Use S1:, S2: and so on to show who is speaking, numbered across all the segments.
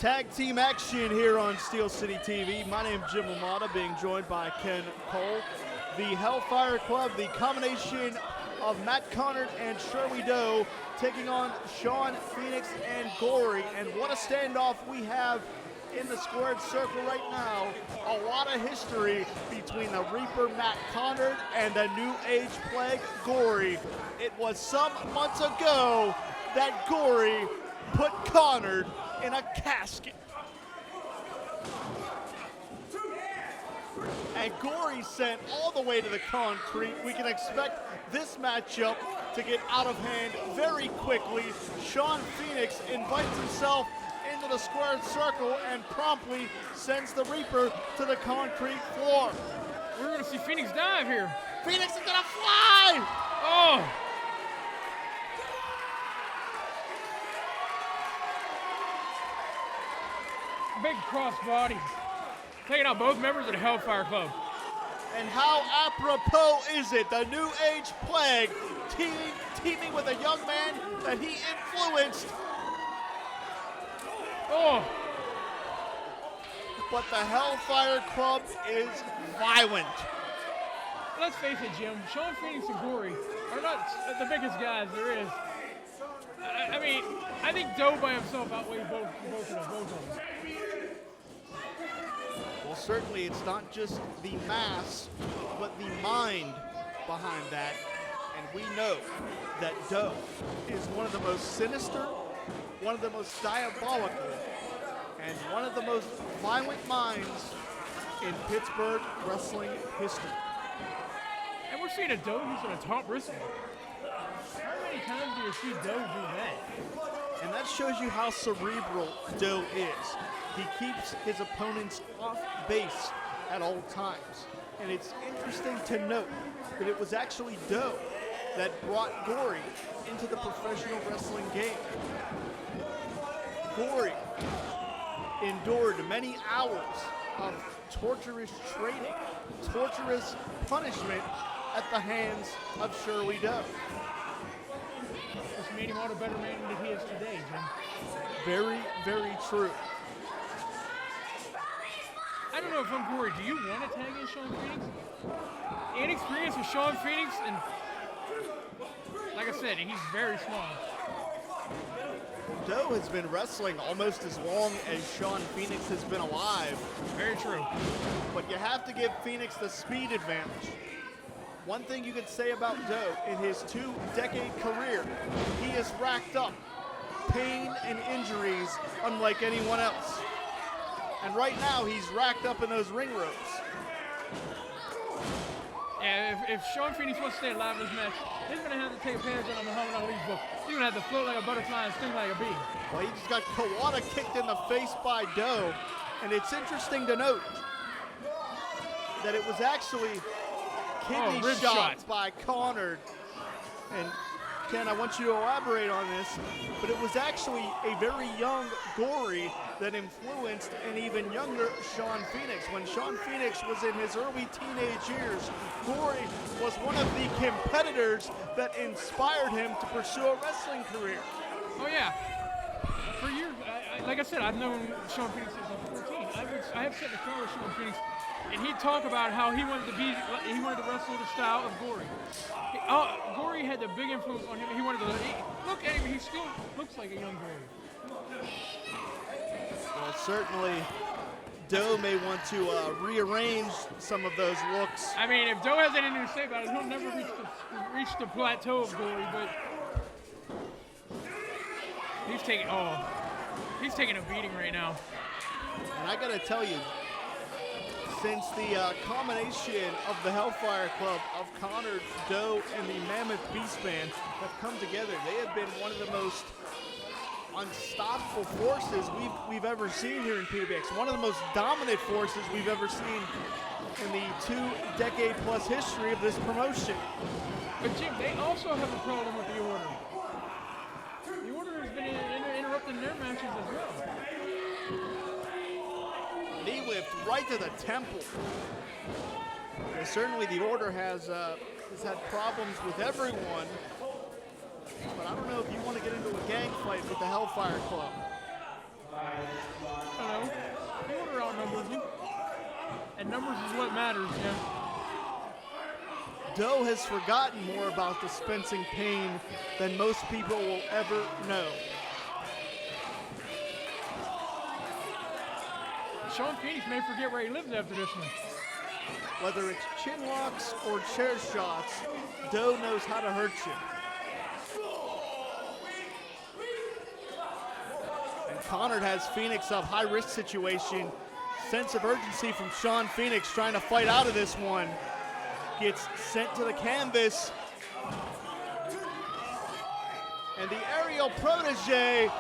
S1: Tag team action here on Steel City TV. My name is Jim LaMotta, being joined by Ken Cole. The Hellfire Club, the combination of Matt Connard and Shirley Doe, taking on Shawn, Phoenix, and Gory. And what a standoff we have in the squared circle right now. A lot of history between the Reaper, Matt Connard, and the New Age Plague, Gory. It was some months ago that Gory put Connard in a casket. And Gory sent all the way to the concrete. We can expect this matchup to get out of hand very quickly. Shawn Phoenix invites himself into the squared circle and promptly sends the Reaper to the concrete floor.
S2: We're going to see Phoenix dive here.
S1: Phoenix is going to fly!
S2: Oh! Big cross body. Taking out both members of the Hellfire Club.
S1: And how apropos is it? The New Age Plague teaming with a young man that he influenced.
S2: Oh!
S1: But the Hellfire Club is violent.
S2: Let's face it, Jim. Shawn Phoenix and Gory are not the biggest guys there is. I mean, I think Doe by himself outweighs both of them.
S1: Well, certainly it's not just the mass, but the mind behind that. And we know that Doe is one of the most sinister, one of the most diabolical, and one of the most violent minds in Pittsburgh wrestling history.
S2: And we're seeing a Doe who's on a top wrestler. How many times do you see Doe do that?
S1: And that shows you how cerebral Doe is. He keeps his opponents off base at all times. And it's interesting to note that it was actually Doe that brought Gory into the professional wrestling game. Gory endured many hours of torturous training, torturous punishment at the hands of Shirley Doe.
S2: This made him all the better man that he is today, Jim.
S1: Very, very true.
S2: I don't know if I'm Gory. Do you want to tag in Shawn Phoenix? Inexperienced with Shawn Phoenix, and like I said, he's very small.
S1: Doe has been wrestling almost as long as Shawn Phoenix has been alive.
S2: Very true.
S1: But you have to give Phoenix the speed advantage. One thing you could say about Doe, in his 2-decade career, he has racked up pain and injuries unlike anyone else. And right now, he's racked up in those ring ropes.
S2: Yeah, if Shawn Phoenix wants to stay alive in this match, he's going to have to take a page out of Muhammad Ali's book. He's going to have to float like a butterfly and sting like a bee.
S1: Well, he just got Kawada kicked in the face by Doe. And it's interesting to note that it was actually kidney shots by Connard. And Ken, I want you to elaborate on this, but it was actually a very young Gory that influenced an even younger Shawn Phoenix. When Shawn Phoenix was in his early teenage years, Gory was one of the competitors that inspired him to pursue a wrestling career.
S2: Oh yeah. like I said, I've known Shawn Phoenix since I was 14. I have sat in the car with Shawn Phoenix, and he'd talk about how he wanted to wrestle the style of Gory. Gory had the big influence on him. He wanted to look at him. He still looks like a young Gory.
S1: Well, certainly, Doe may want to rearrange some of those looks.
S2: I mean, if Doe has anything to say about it, he'll never reach the plateau of Gory, but he's taking a beating right now.
S1: And I got to tell you, since the combination of the Hellfire Club of Connor, Doe, and the Mammoth Beast Band have come together, they have been one of the most unstoppable forces we've ever seen here in PWX. One of the most dominant forces we've ever seen in the 2-decade-plus history of this promotion.
S2: But Jim, they also have a problem with the Order. The Order has been interrupting their matches as well.
S1: Knee whipped right to the temple. And certainly the Order has had problems with everyone, but I don't know if you want to get into a gang fight with the Hellfire Club.
S2: I don't know. The Order outnumbers you. And numbers is what matters, Jim.
S1: Doe has forgotten more about dispensing pain than most people will ever know.
S2: Shawn Phoenix may forget where he lives after this one.
S1: Whether it's chin locks or chair shots, Doe knows how to hurt you. And Connor has Phoenix up, high risk situation. Sense of urgency from Shawn Phoenix trying to fight out of this one. Gets sent to the canvas. And the aerial protege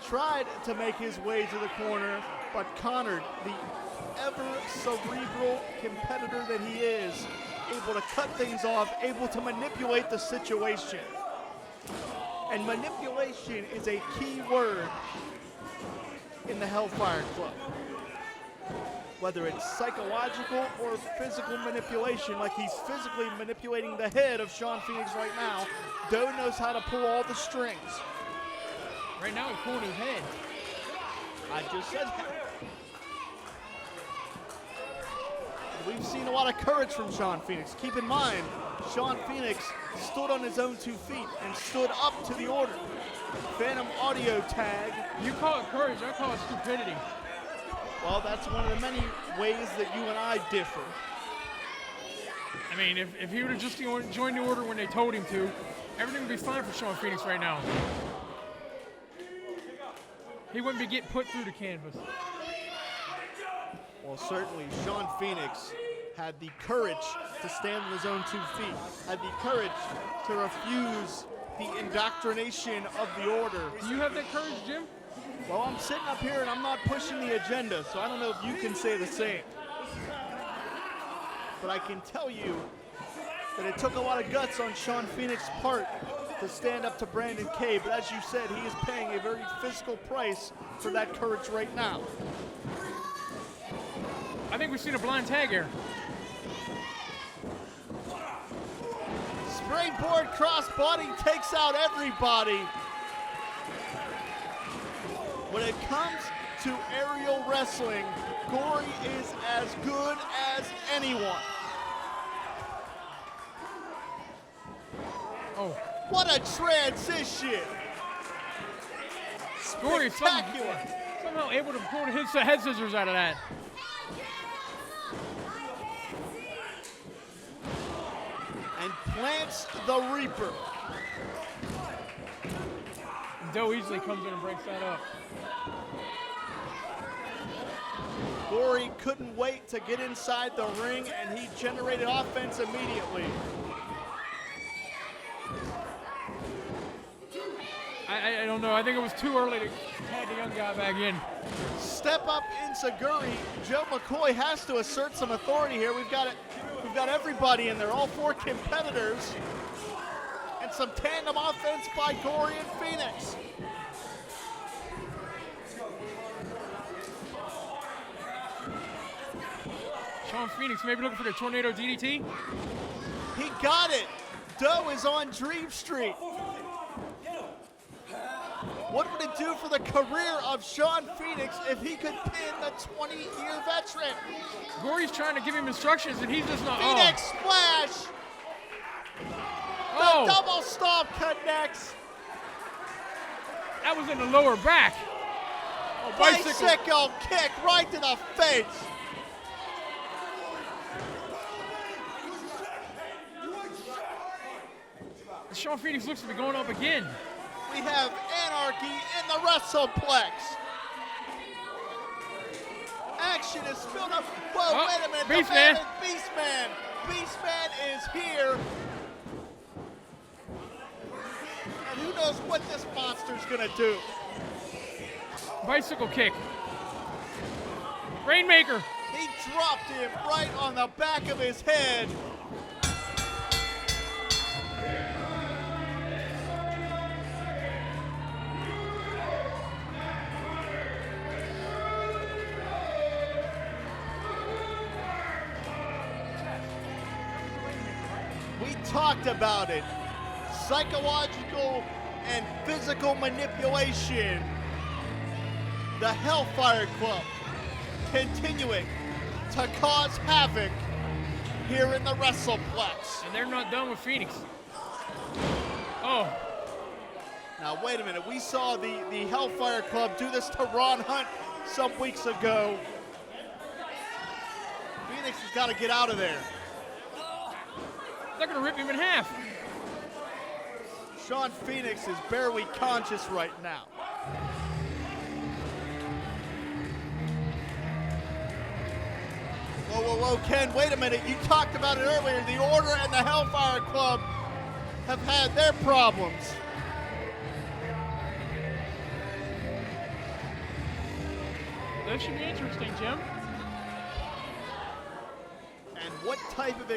S1: tried to make his way to the corner, but Connor, the ever-cerebral competitor that he is, able to cut things off, able to manipulate the situation. And manipulation is a key word in the Hellfire Club. Whether it's psychological or physical manipulation, like he's physically manipulating the head of Shawn Phoenix right now, Doe knows how to pull all the strings.
S2: Right now he's pulling his head.
S1: I just said that. We've seen a lot of courage from Shawn Phoenix. Keep in mind, Shawn Phoenix stood on his own 2 feet and stood up to the Order. Phantom audio tag.
S2: You call it courage, I call it stupidity.
S1: Well, that's one of the many ways that you and I differ.
S2: I mean, if he would have just joined the Order when they told him to, everything would be fine for Shawn Phoenix right now. He wouldn't be getting put through the canvas.
S1: Well, certainly, Shawn Phoenix had the courage to stand on his own 2 feet, had the courage to refuse the indoctrination of the Order.
S2: Do you have that courage, Jim?
S1: Well, I'm sitting up here and I'm not pushing the agenda, so I don't know if you can say the same. But I can tell you that it took a lot of guts on Shawn Phoenix's part to stand up to Brandon Kay, but as you said, he is paying a very physical price for that courage right now.
S2: I think we've seen a blind tag here.
S1: Springboard crossbody takes out everybody. When it comes to aerial wrestling, Gory is as good as anyone.
S2: Oh.
S1: What a transition!
S2: Gory
S1: Spectacular!
S2: somehow able to pull his head scissors out of that.
S1: And plants the Reaper.
S2: Doe easily comes in and breaks that up.
S1: Gory couldn't wait to get inside the ring, and he generated offense immediately.
S2: I don't know. I think it was too early to tag the young guy back in.
S1: Step up Insaguri. Joe McCoy has to assert some authority here. We've got everybody in there, all 4 competitors, and some tandem offense by Gory and Phoenix.
S2: Shawn Phoenix maybe looking for the tornado DDT.
S1: He got it. Doe is on Dream Street. What would it do for the career of Shawn Phoenix if he could pin the 20-year veteran?
S2: Gory's trying to give him instructions, and he's just not.
S1: Phoenix splash. The double stomp connects.
S2: That was in the lower back. Oh,
S1: Bicycle kick right to the face.
S2: Shawn Phoenix looks to be going up again.
S1: We have anarchy in the WrestlePlex. Action is spilled up. Whoa, wait a minute.
S2: Beastman.
S1: Beastman. Beastman is here. And who knows what this monster's going to do.
S2: Bicycle kick. Rainmaker.
S1: He dropped him right on the back of his head. We talked about it. Psychological and physical manipulation. The Hellfire Club continuing to cause havoc here in the WrestlePlex.
S2: And they're not done with Phoenix. Oh.
S1: Now wait a minute, we saw the Hellfire Club do this to Ron Hunt some weeks ago. Phoenix has got to get out of there.
S2: They're gonna rip him in half.
S1: Shawn Phoenix is barely conscious right now. Whoa, Ken, wait a minute. You talked about it earlier. The Order and the Hellfire Club have had their problems.
S2: That should be interesting, Jim.
S1: And what type of